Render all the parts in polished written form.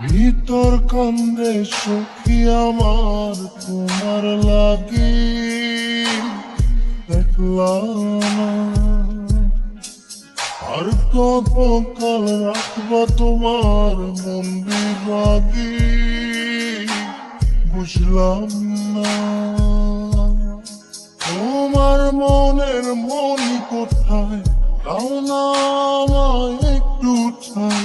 ভিতর কান্দে সখী আমার তোমার লাগি, দেখলাম না আর কত কাল রাখবা তোমার মন বিভাগী, বুঝলাম না তোমার মনের মনি কোথায়, দাও না আমায় একটু ঠাই।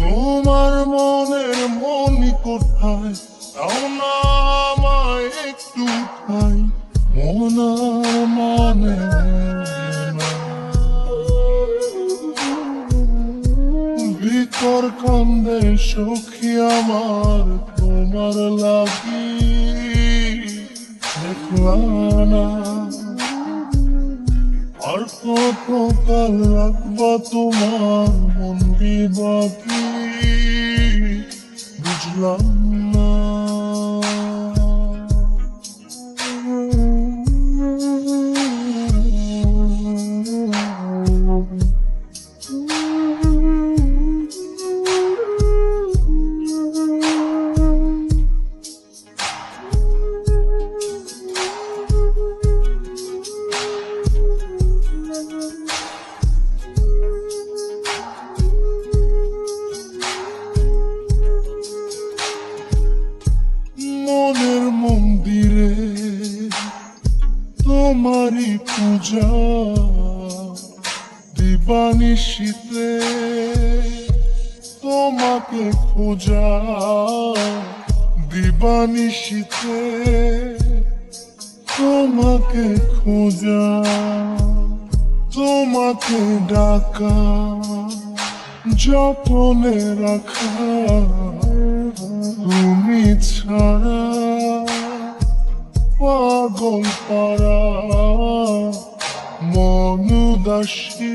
তোমার মনের মনি কোথায়, দাও না আমায় একটু ঠাই। মন আর মানে না, ভিতর কান্দে সখী আমার তোমার লাগি, দেখলাম না আর কত কাল রাখবা তোমার মন বিবাকি, বুঝলাম না। মনের মন্দিরে তোমারই পূজা, দিবানিশীতে তোমাকে খোঁজা, দিবানিশীতে তোমাকে খোঁজা, তোমাকে ডাকা, যতনে রাখা, তুমি ছাড়া পাগল পারা মন উদাসী,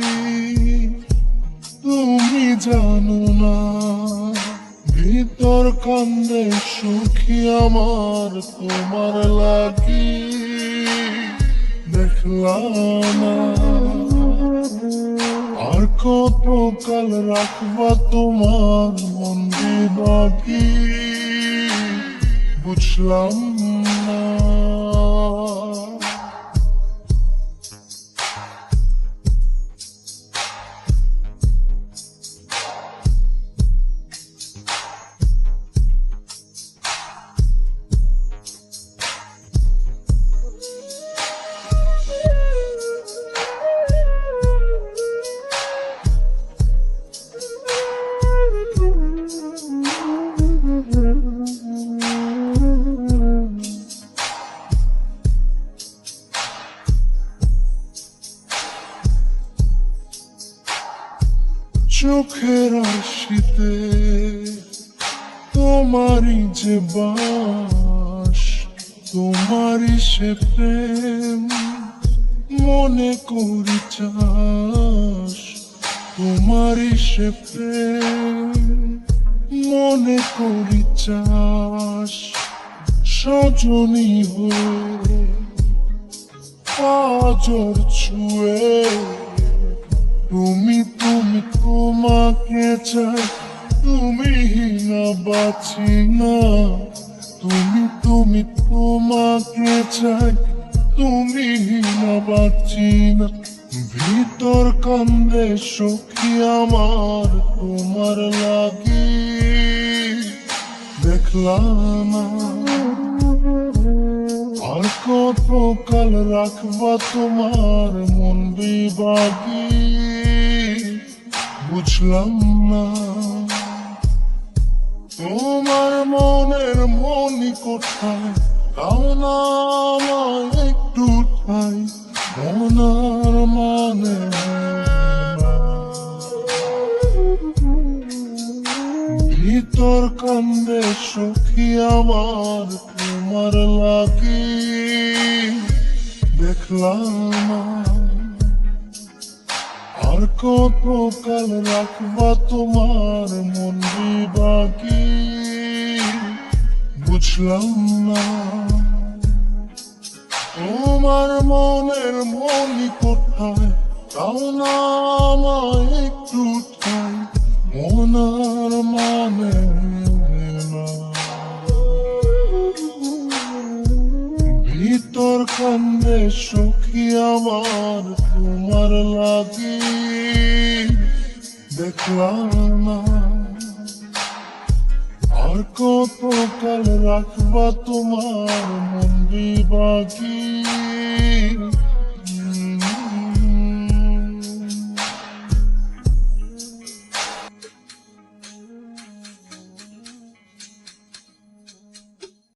তুমি জানো না ভিতর কান্দে সখী আমার তোমার লাগি, দেখলাম না আর কত কাল রাখবা তোমার মন বিভাগী, বুঝলাম না। চোখের আশিতে তোমারই যে বাস, তোমারই সে প্রেম মনে করি চাস, তোমারই সে প্রেম মনে করি চাস। সজনী হয়ে পাজর ছুঁয়ে তুমি তুমি তোমাকে চাই, তুমি না বাঁচি না, তুমি তুমি তোমাকে চাই, তুমি না বাঁচি না। ভিতর কান্দে সখী আমার তোমার লাগি, দেখলাম না আর কত কাল রাখবা তোমার মন বিভাগী, বুঝলাম না তোমার মনের মনি কোথায়, দাও না আমায় একটু ঠাই। মন আর মানে না, ভিতর কান্দে সখী আমার তোমার লাগি, দেখলাম না আর কত কাল রাখবা তোমার মন বিভাগী, বুঝলাম না তোমার মনের মনি কোথায়, দাও না আমায় একটু ঠাই। মন আর মানে কান্দে সখী আমার তোমার লাগি দেখলাম না আর কত কাল রাখবা তোমার মন বাকি